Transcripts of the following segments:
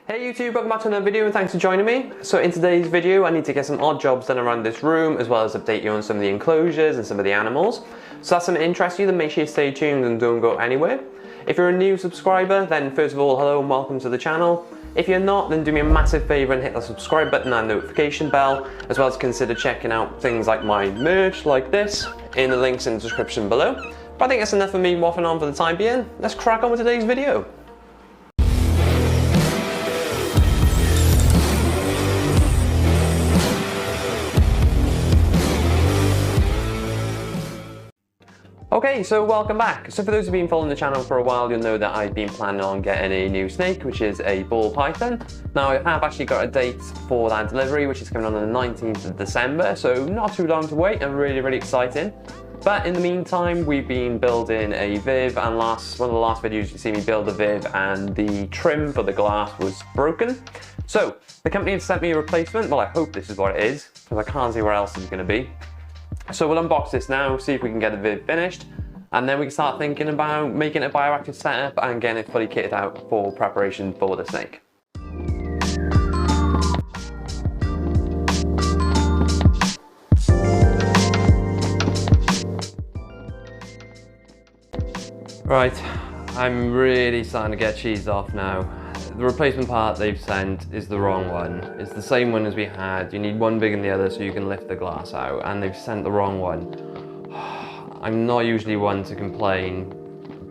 Hey YouTube, welcome back to another video and thanks for joining me. So in today's video I need to get some odd jobs done around this room as well as update you on some of the enclosures and some of the animals. So that's something that interests you, then make sure you stay tuned and don't go anywhere. If you're a new subscriber, then first of all, hello and welcome to the channel. If you're not, then do me a massive favour and hit the subscribe button and notification bell, as well as consider checking out things like my merch like this in the links in the description below. But I think that's enough of me waffling on for the time being. Let's crack on with today's video. Okay, so welcome back. So for those who've been following the channel for a while, you'll know that I've been planning on getting a new snake, which is a ball python. Now I have actually got a date for that delivery, which is coming on the 19th of December, so not too long to wait and really exciting. But in the meantime, we've been building a Viv, and one of the last videos you see me build a Viv and the trim for the glass was broken. So the company has sent me a replacement. Well, I hope this is what it is, because I can't see where else it's going to be. So we'll unbox this now, see if we can get the Viv finished, and then we can start thinking about making a bioactive setup and getting it fully kitted out for preparation for the snake. Right, I'm really starting to get cheesed off now. The replacement part they've sent is the wrong one. It's the same one as we had. You need one bigger than the other so you can lift the glass out, and they've sent the wrong one. I'm not usually one to complain,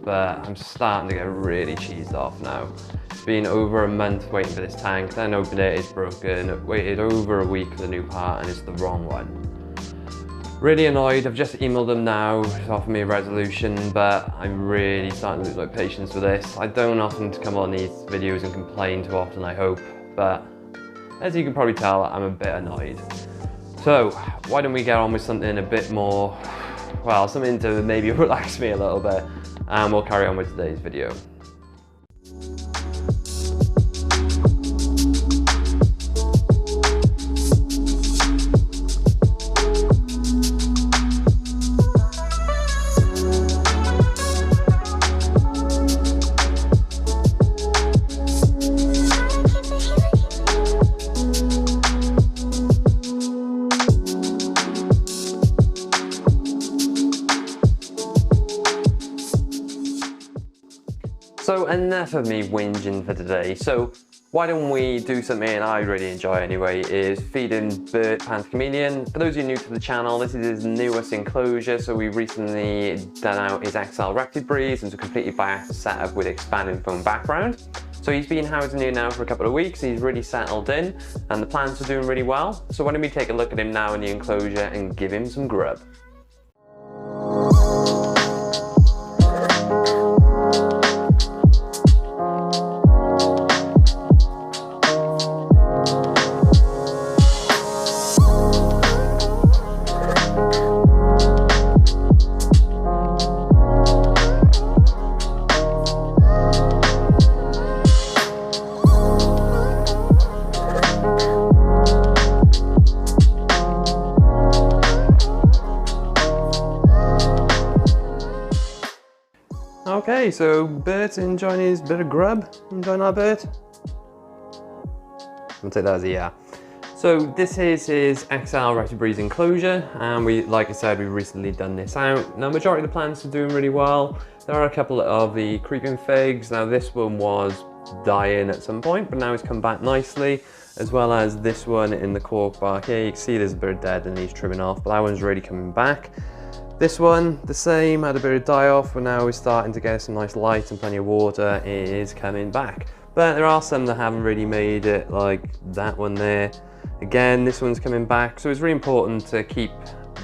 but I'm starting to get really cheesed off now. It's been over a month waiting for this tank, then opened it, it's broken. Waited over a week for the new part and it's the wrong one. Really annoyed. I've just emailed them now to offer me a resolution, but I'm really starting to lose my patience with this. I don't often come on these videos and complain too often, I hope, but as you can probably tell, I'm a bit annoyed. So why don't we get on with something a bit more, well, something to maybe relax me a little bit, and we'll carry on with today's video. So enough of me whinging for today. So why don't we do something I really enjoy anyway, is feeding Panther Chameleon. For those of you new to the channel, this is his newest enclosure. So we recently done out his XL rectibreeze into a completely bioactive setup with expanding foam background. So he's been housing here now for a couple of weeks. He's really settled in and the plants are doing really well. So why don't we take a look at him now in the enclosure and give him some grub. Okay, so Bert's enjoying his bit of grub. Enjoying our Bert? I'll take that as a yeah. So this is his XL rectibreeze enclosure, and like I said, we've recently done this out. Now, majority of the plants are doing really well. There are a couple of the creeping figs. Now this one was dying at some point, but now it's come back nicely, as well as this one in the cork bark. Here you can see there's a bit dead and he's trimming off, but that one's really coming back. This one, the same, had a bit of die off, but now we're starting to get some nice light and plenty of water. It is coming back. But there are some that haven't really made it, like that one there. Again, this one's coming back. So it's really important to keep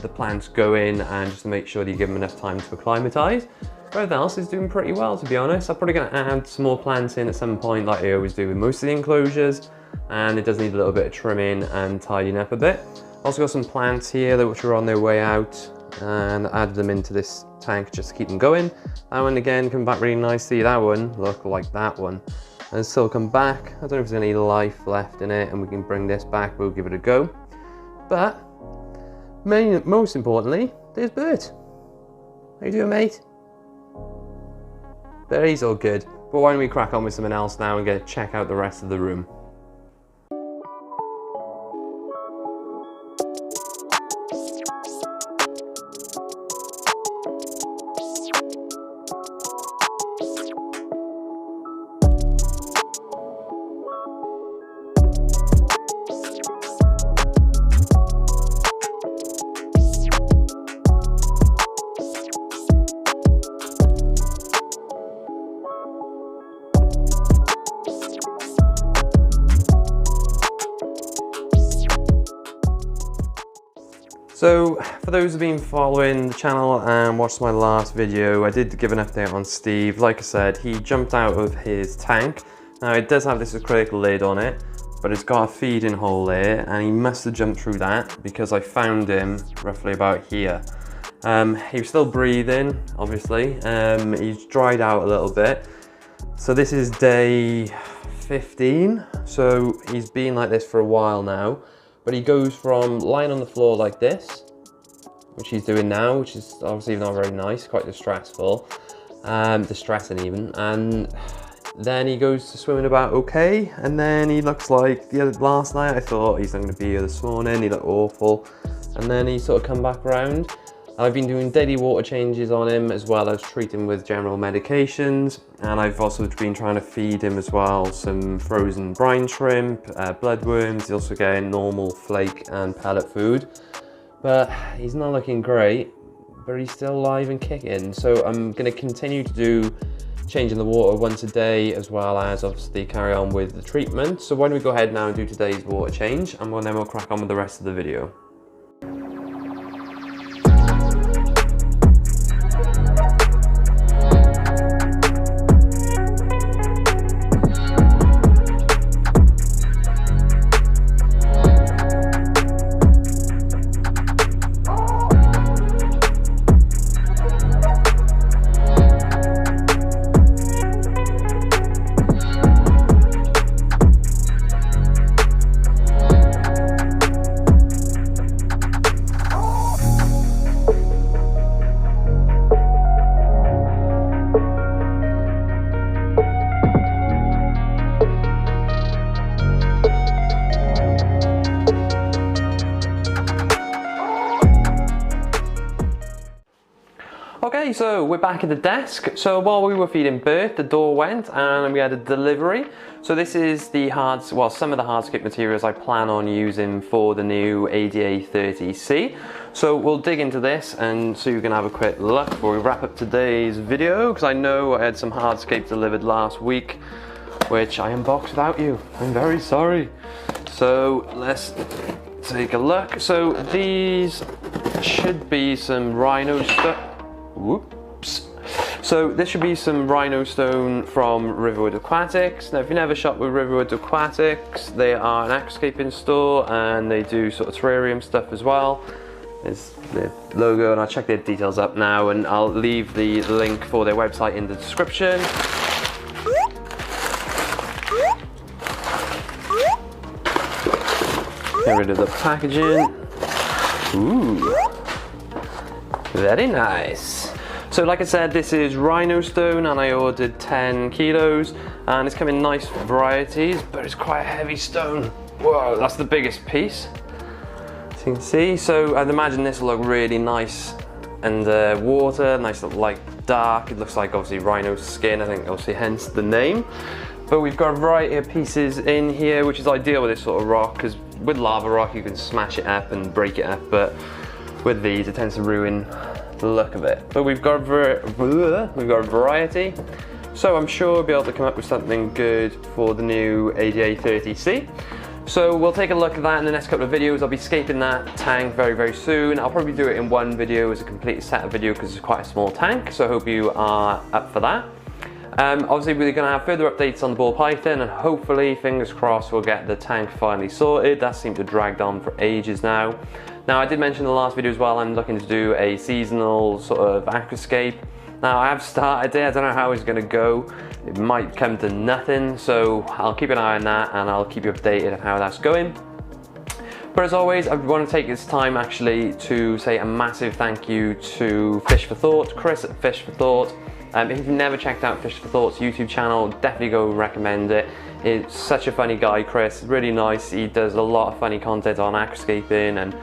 the plants going and just to make sure that you give them enough time to acclimatise. Everything else is doing pretty well, to be honest. I'm probably going to add some more plants in at some point, like I always do with most of the enclosures. And it does need a little bit of trimming and tidying up a bit. Also got some plants here which are on their way out, and added them into this tank just to keep them going. That one again come back really nicely. That one look like that one, and still come back. I don't know if there's any life left in it, and we can bring this back. We'll give it a go. But most importantly, there's Bert. How you doing, mate? But he's all good. But why don't we crack on with something else now and go check out the rest of the room. So for those who've been following the channel and watched my last video, I did give an update on Steve. Like I said, he jumped out of his tank. Now it does have this acrylic lid on it, but it's got a feeding hole there, and he must have jumped through that because I found him roughly about here. He was still breathing, obviously. He's dried out a little bit. So this is day 15. So he's been like this for a while now. But he goes from lying on the floor like this, which he's doing now, which is obviously not very nice, quite distressing even. And then he goes to swimming about okay, and then he looks like last night I thought he's not going to be here this morning, he looked awful, and then he sort of come back around. I've been doing daily water changes on him as well as treating with general medications, and I've also been trying to feed him as well some frozen brine shrimp, bloodworms. He's also getting normal flake and pellet food, but he's not looking great, but he's still alive and kicking. So I'm going to continue to do changing the water once a day, as well as obviously carry on with the treatment. So why don't we go ahead now and do today's water change, and then we'll crack on with the rest of the video. Okay, so we're back at the desk. So while we were feeding Bert, the door went and we had a delivery. So this is some of the hardscape materials I plan on using for the new ADA 30C. So we'll dig into this, and so you can have a quick look before we wrap up today's video, because I know I had some hardscape delivered last week, which I unboxed without you. I'm very sorry. So let's take a look. So these should be some rhino stuff. Whoops. So this should be some rhino stone from Riverwood Aquatics. Now if you've never shopped with Riverwood Aquatics, they are an aquascaping store and they do sort of terrarium stuff as well. There's the logo, and I'll check their details up now, and I'll leave the link for their website in the description. Get rid of the packaging. Ooh, very nice. So like I said, this is rhino stone, and I ordered 10 kilos, and it's come in nice varieties, but it's quite a heavy stone. Whoa, that's the biggest piece, as you can see. So I'd imagine this will look really nice under water, nice light dark. It looks like obviously rhino skin, I think obviously hence the name. But we've got a variety of pieces in here, which is ideal with this sort of rock, because with lava rock you can smash it up and break it up, but with these it tends to ruin the look of it. But we've got a variety, so I'm sure we'll be able to come up with something good for the new ADA 30C. So we'll take a look at that in the next couple of videos. I'll be scaping that tank very, very soon. I'll probably do it in one video as a complete set of video, because it's quite a small tank, so I hope you are up for that. Obviously we're going to have further updates on the ball python, and hopefully, fingers crossed, we'll get the tank finally sorted. That seemed to have dragged on for ages now. Now I did mention in the last video as well, I'm looking to do a seasonal sort of aquascape. Now I have started it, I don't know how it's going to go. It might come to nothing, so I'll keep an eye on that and I'll keep you updated on how that's going. But as always, I want to take this time actually to say a massive thank you to Fish for Thought, Chris at Fish for Thought. If you've never checked out Fish for Thought's YouTube channel, definitely go recommend it. It's such a funny guy, Chris, really nice. He does a lot of funny content on aquascaping and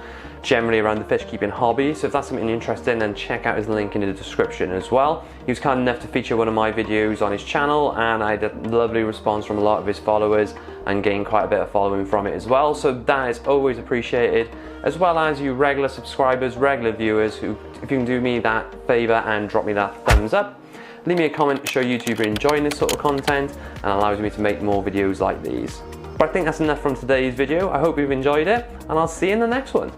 generally around the fish keeping hobby. So if that's something you're interested in, then check out his link in the description as well. He was kind enough to feature one of my videos on his channel, and I had a lovely response from a lot of his followers and gained quite a bit of following from it as well. So that is always appreciated, as well as you regular subscribers, regular viewers, who, if you can do me that favor and drop me that thumbs up, leave me a comment to show YouTube you're enjoying this sort of content and allows me to make more videos like these. But I think that's enough from today's video. I hope you've enjoyed it, and I'll see you in the next one.